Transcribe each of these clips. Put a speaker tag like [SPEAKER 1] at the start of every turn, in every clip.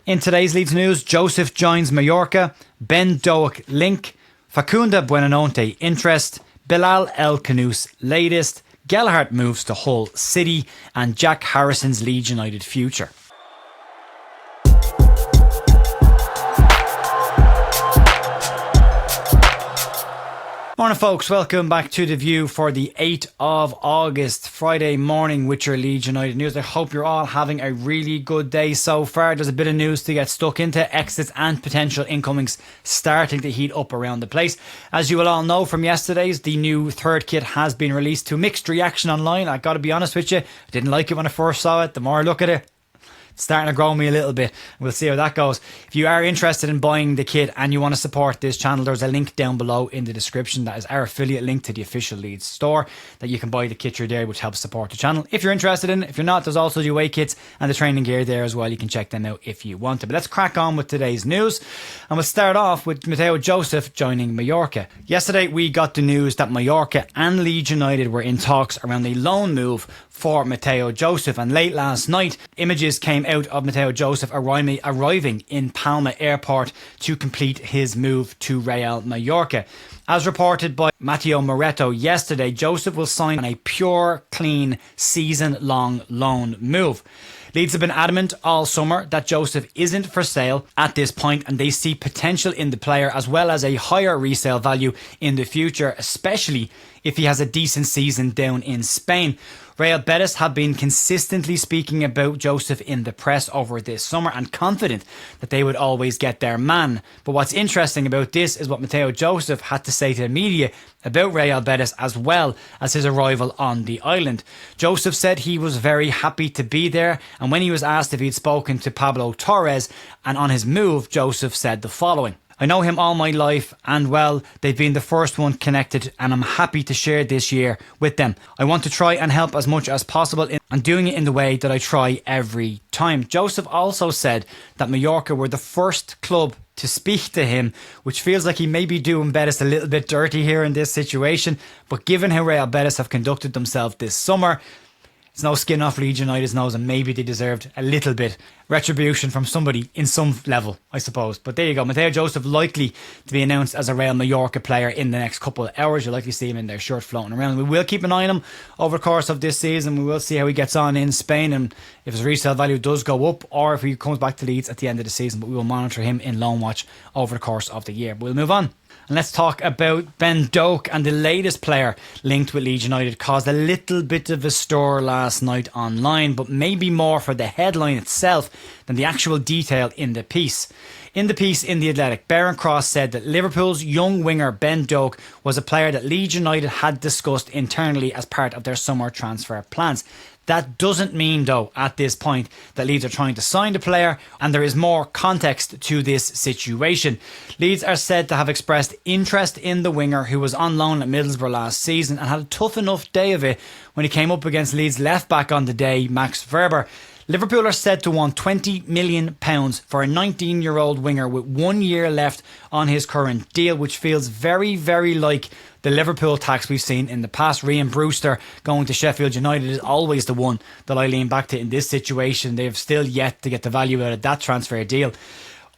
[SPEAKER 1] In today's Leeds news, Joseph joins Mallorca, Ben Doak link, Facundo Buonanotte interest, Bilal El Khannouss latest, Gelhardt moves to Hull City, and Jack Harrison's Leeds United future. Morning folks, welcome back to The View for the 8th of August, Friday morning with your Leeds United news. I hope you're all having a really good day so far. There's a bit of news to get stuck into, exits and potential incomings starting to heat up around the place. As you will all know from yesterday's, the new third kit has been released to mixed reaction online. I gotta be honest with you, I didn't like it when I first saw it. The more I look at it, starting to grow me a little bit. We'll see how that goes. If you are interested in buying the kit and you want to support this channel, there's a link down below in the description. That is our affiliate link to the official Leeds store that you can buy the kit through there, which helps support the channel if you're interested in it. If you're not, there's also the away kits and the training gear there as well. You can check them out if you want to. But let's crack on with today's news, and we'll start off with Matteo Joseph joining Mallorca. Yesterday we got the news that Mallorca and Leeds United were in talks around a loan move for Matteo Joseph, and late last night images came out of Matteo Joseph arriving in Palma Airport to complete his move to Real Mallorca. As reported by Matteo yesterday, Joseph will sign on a pure, clean, season-long loan move. Leeds have been adamant all summer that Joseph isn't for sale at this point, and they see potential in the player as well as a higher resale value in the future, especially if he has a decent season down in Spain. Real Betis have been consistently speaking about Joseph in the press over this summer and confident that they would always get their man. But what's interesting about this is what Matteo Joseph had to say to the media about Real Betis as well as his arrival on the island. Joseph said he was very happy to be there, and when he was asked if he'd spoken to Pablo Torres and on his move, Joseph said the following: "I know him all my life, and well, they've been the first one connected, and I'm happy to share this year with them. I want to try and help as much as possible and doing it in the way that I try every time." Joseph also said that Mallorca were the first club to speak to him, which feels like he may be doing Betis a little bit dirty here in this situation, but given how Real Betis have conducted themselves this summer, it's no skin off Leeds United's nose, and maybe they deserved a little bit retribution from somebody in some level, I suppose. But there you go. Matteo Joseph likely to be announced as a Real Mallorca player in the next couple of hours. You'll likely see him in their shirt floating around. We will keep an eye on him over the course of this season. We will see how he gets on in Spain and if his resale value does go up or if he comes back to Leeds at the end of the season. But we will monitor him in loan watch over the course of the year. But we'll move on. And let's talk about Ben Doak, and the latest player linked with Leeds United caused a little bit of a stir last night online, but maybe more for the headline itself than the actual detail in the piece. In the piece in The Athletic, Baron Cross said that Liverpool's young winger Ben Doak was a player that Leeds United had discussed internally as part of their summer transfer plans. That doesn't mean, though, at this point, that Leeds are trying to sign the player, and there is more context to this situation. Leeds are said to have expressed interest in the winger who was on loan at Middlesbrough last season and had a tough enough day of it when he came up against Leeds left-back on the day, Max Verber. Liverpool are said to want £20 million for a 19-year-old winger with 1 year left on his current deal, which feels very, very like the Liverpool tax we've seen in the past. Ryan Brewster going to Sheffield United is always the one that I lean back to in this situation. They've still yet to get the value out of that transfer deal.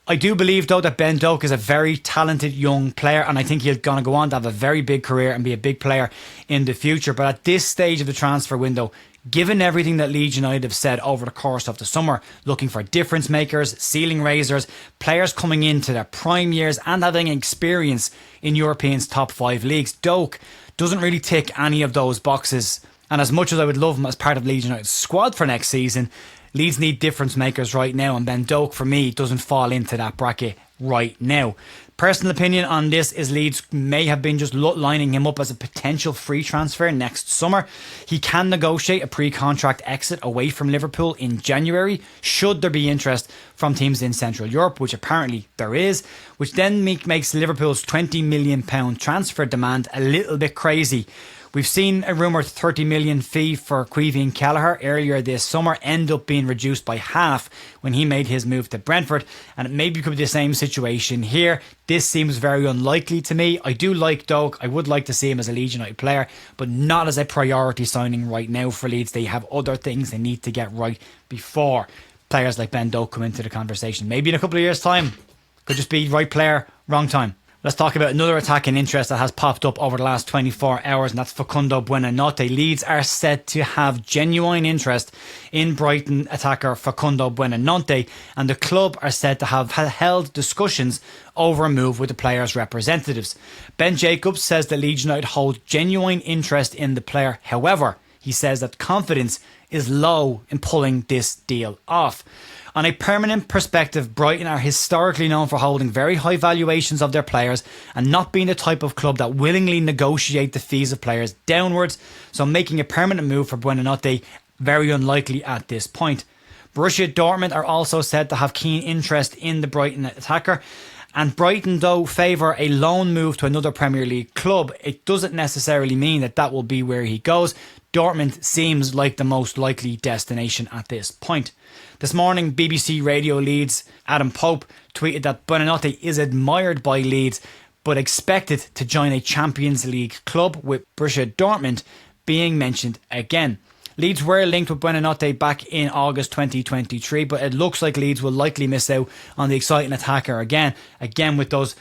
[SPEAKER 1] I do believe, though, that Ben Doak is a very talented young player, and I think he's going to go on to have a very big career and be a big player in the future. But at this stage of the transfer window, given everything that Leeds United have said over the course of the summer, looking for difference makers, ceiling raisers, players coming into their prime years and having experience in Europeans' top 5 leagues, Doak doesn't really tick any of those boxes. And as much as I would love him as part of Leeds United's squad for next season, Leeds need difference makers right now, and Ben Doak for me doesn't fall into that bracket right now. Personal opinion on this is Leeds may have been just lining him up as a potential free transfer next summer. He can negotiate a pre-contract exit away from Liverpool in January should there be interest from teams in Central Europe, which apparently there is, which then makes Liverpool's £20 million transfer demand a little bit crazy. We've seen a rumoured £30 million fee for Caoimhín Kelleher earlier this summer end up being reduced by half when he made his move to Brentford, and it maybe could be the same situation here. This seems very unlikely to me. I do like Doak. I would like to see him as a Leeds United player, but not as a priority signing right now for Leeds. They have other things they need to get right before players like Ben Doak come into the conversation. Maybe in a couple of years' time, could just be right player, wrong time. Let's talk about another attacking interest that has popped up over the last 24 hours, and that's Facundo Buonanotte. Leeds are said to have genuine interest in Brighton attacker Facundo Buonanotte, and the club are said to have held discussions over a move with the player's representatives. Ben Jacobs says that Leeds United hold genuine interest in the player. However, he says that confidence is low in pulling this deal off. On a permanent perspective, Brighton are historically known for holding very high valuations of their players and not being the type of club that willingly negotiate the fees of players downwards, so making a permanent move for Buonanotte very unlikely at this point. Borussia Dortmund are also said to have keen interest in the Brighton attacker, and Brighton, though, favour a loan move to another Premier League club. It doesn't necessarily mean that that will be where he goes. Dortmund seems like the most likely destination at this point. This morning, BBC Radio Leeds' Adam Pope tweeted that Buonanotte is admired by Leeds, but expected to join a Champions League club, with Borussia Dortmund being mentioned again. Leeds were linked with Buonanotte back in August 2023, but it looks like Leeds will likely miss out on the exciting attacker again with those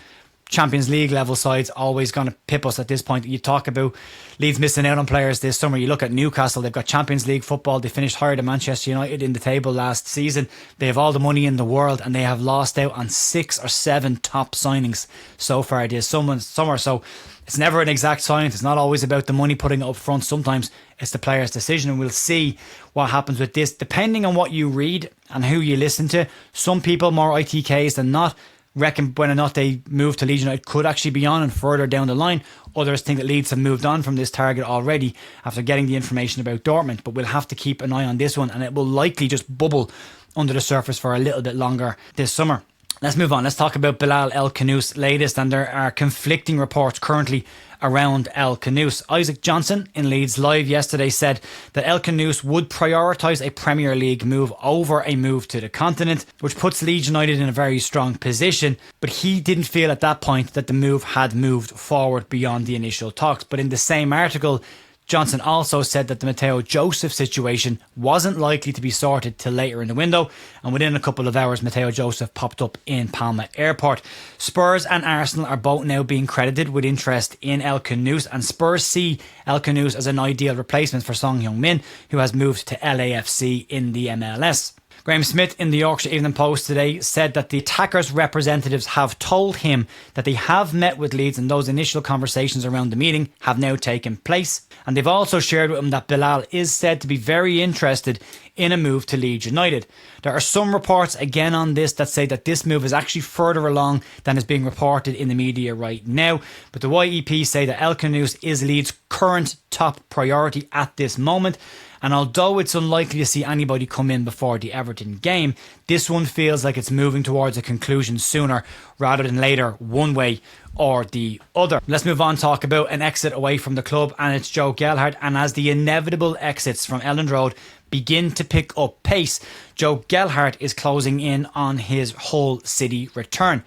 [SPEAKER 1] Champions League level sides always going to pip us at this point. You talk about Leeds missing out on players this summer. You look at Newcastle, they've got Champions League football. They finished higher than Manchester United in the table last season. They have all the money in the world, and they have lost out on 6 or 7 top signings so far this summer. So it's never an exact science. It's not always about the money putting it up front. Sometimes it's the player's decision, and we'll see what happens with this. Depending on what you read and who you listen to, some people, more ITKs than not, reckon Buonanotte move to Leeds United could actually be on and further down the line. Others think that Leeds have moved on from this target already after getting the information about Dortmund, but we'll have to keep an eye on this one, and it will likely just bubble under the surface for a little bit longer this summer. Let's move on. Let's talk about Bilal El Khannouss' latest, and there are conflicting reports currently around El Khannouss. Isaac Johnson in Leeds Live yesterday said that El Khannouss would prioritise a Premier League move over a move to the continent, which puts Leeds United in a very strong position, but he didn't feel at that point that the move had moved forward beyond the initial talks. But in the same article, Johnson also said that the Matteo Joseph situation wasn't likely to be sorted till later in the window, and within a couple of hours Matteo Joseph popped up in Palma Airport. Spurs and Arsenal are both now being credited with interest in El Khannouss, and Spurs see El Khannouss as an ideal replacement for Son Heung-min, who has moved to LAFC in the MLS. Graham Smith in the Yorkshire Evening Post today said that the attacker's representatives have told him that they have met with Leeds, and those initial conversations around the meeting have now taken place. And they've also shared with him that Bilal is said to be very interested in a move to Leeds United. There are some reports again on this that say that this move is actually further along than is being reported in the media right now, but the YEP say that El Khannouss is Leeds' current top priority at this moment. And although it's unlikely to see anybody come in before the Everton game, this one feels like it's moving towards a conclusion sooner rather than later, one way or the other. Let's move on, talk about an exit away from the club, and it's Joe Gelhardt. And as the inevitable exits from Elland Road begin to pick up pace, Joe Gelhardt is closing in on his Hull City return.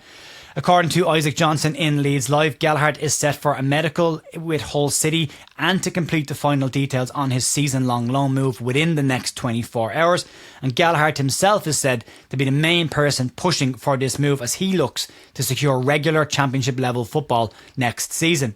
[SPEAKER 1] According to Isaac Johnson in Leeds Live, Gelhardt is set for a medical with Hull City and to complete the final details on his season-long loan move within the next 24 hours. And Gelhardt himself is said to be the main person pushing for this move as he looks to secure regular championship-level football next season.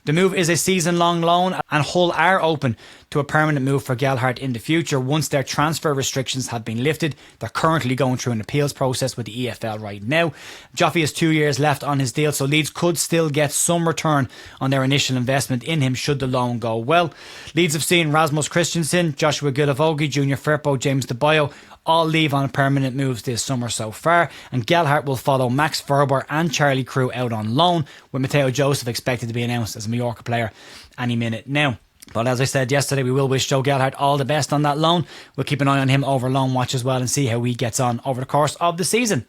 [SPEAKER 1] The move is a season-long loan, and Hull are open to a permanent move for Gelhardt in the future once their transfer restrictions have been lifted. They're currently going through an appeals process with the EFL right now. Joffy has 2 years left on his deal, so Leeds could still get some return on their initial investment in him should the loan go well. Leeds have seen Rasmus Christensen, Joshua Gilavogi, Junior Firpo, James De Bayo all leave on permanent moves this summer so far, and Gelhardt will follow Max Verber and Charlie Crew out on loan, with Matteo Joseph expected to be announced as a Mallorca player any minute now. But as I said yesterday, we will wish Joe Gelhardt all the best on that loan. We'll keep an eye on him over loan watch as well and see how he gets on over the course of the season.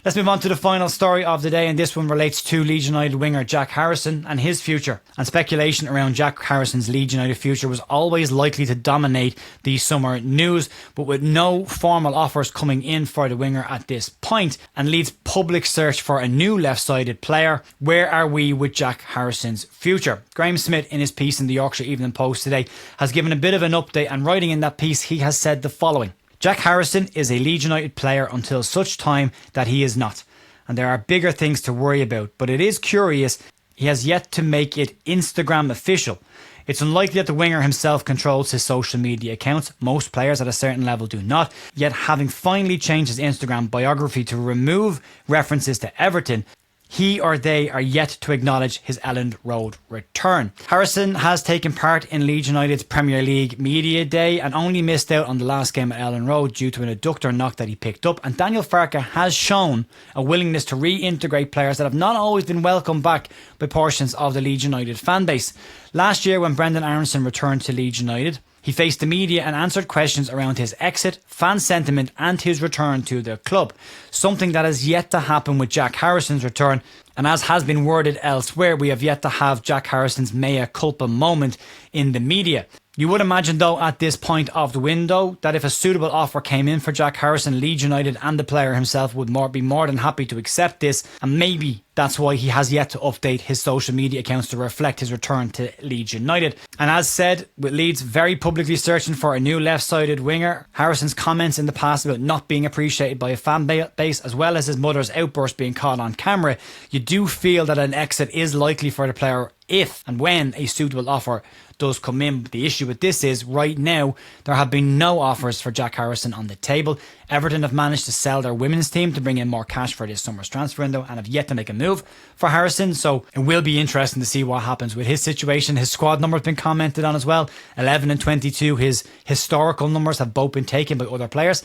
[SPEAKER 1] Let's move on to the final story of the day, and this one relates to Leeds United winger Jack Harrison and his future. And speculation around Jack Harrison's Leeds United future was always likely to dominate the summer news, but with no formal offers coming in for the winger at this point, and Leeds' public search for a new left-sided player, where are we with Jack Harrison's future? Graham Smith, in his piece in the Yorkshire Evening Post today, has given a bit of an update, and writing in that piece, he has said the following. Jack Harrison is a Leeds United player until such time that he is not. And there are bigger things to worry about. But it is curious, he has yet to make it Instagram official. It's unlikely that the winger himself controls his social media accounts. Most players at a certain level do not. Yet having finally changed his Instagram biography to remove references to Everton, he or they are yet to acknowledge his Elland Road return. Harrison has taken part in Leeds United's Premier League media day and only missed out on the last game at Elland Road due to an adductor knock that he picked up. And Daniel Farke has shown a willingness to reintegrate players that have not always been welcomed back by portions of the Leeds United fan base. Last year, when Brendan Aronson returned to Leeds United, he faced the media and answered questions around his exit, fan sentiment and his return to the club. Something that has yet to happen with Jack Harrison's return, and as has been worded elsewhere, we have yet to have Jack Harrison's mea culpa moment in the media. You would imagine though at this point of the window that if a suitable offer came in for Jack Harrison, Leeds United and the player himself would be more than happy to accept this, and maybe that's why he has yet to update his social media accounts to reflect his return to Leeds United. And as said, with Leeds very publicly searching for a new left-sided winger, Harrison's comments in the past about not being appreciated by a fan base, as well as his mother's outburst being caught on camera, you do feel that an exit is likely for the player if and when a suitable offer does come in. But the issue with this is, right now, there have been no offers for Jack Harrison on the table. Everton have managed to sell their women's team to bring in more cash for this summer's transfer window and have yet to make a move for Harrison. So it will be interesting to see what happens with his situation. His squad number has been commented on as well. 11 and 22. His historical numbers have both been taken by other players.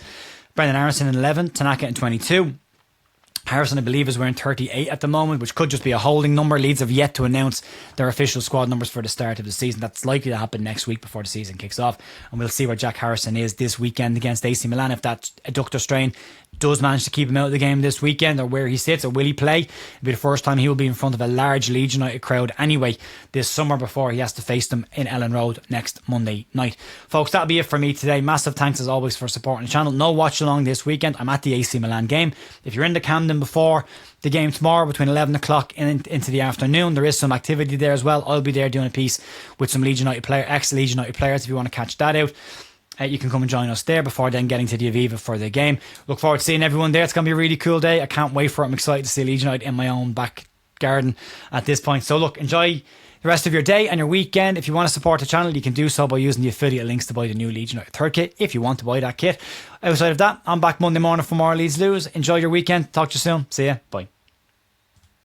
[SPEAKER 1] Brendan Aronson in 11, Tanaka in 22. Harrison, I believe, is wearing 38 at the moment, which could just be a holding number. Leeds have yet to announce their official squad numbers for the start of the season. That's likely to happen next week before the season kicks off. And we'll see where Jack Harrison is this weekend against AC Milan. If that adductor strain does manage to keep him out of the game this weekend, or where he sits, or will he play? It'll be the first time he will be in front of a large Leeds United crowd anyway this summer before he has to face them in Elland Road next Monday night. Folks, that'll be it for me today. Massive thanks as always for supporting the channel. No watch along this weekend. I'm at the AC Milan game. If you're in the Camden before the game tomorrow between 11 o'clock and into the afternoon, there is some activity there as well. I'll be there doing a piece with some Leeds United ex-Leeds United players if you want to catch that out. You can come and join us there before then getting to the Aviva for the game. Look forward to seeing everyone there. It's going to be a really cool day. I can't wait for it. I'm excited to see Leeds United in my own back garden at this point. So look, enjoy the rest of your day and your weekend. If you want to support the channel, you can do so by using the affiliate links to buy the new Leeds United third kit if you want to buy that kit. Outside of that, I'm back Monday morning for more Leeds Lose. Enjoy your weekend. Talk to you soon. See ya. Bye.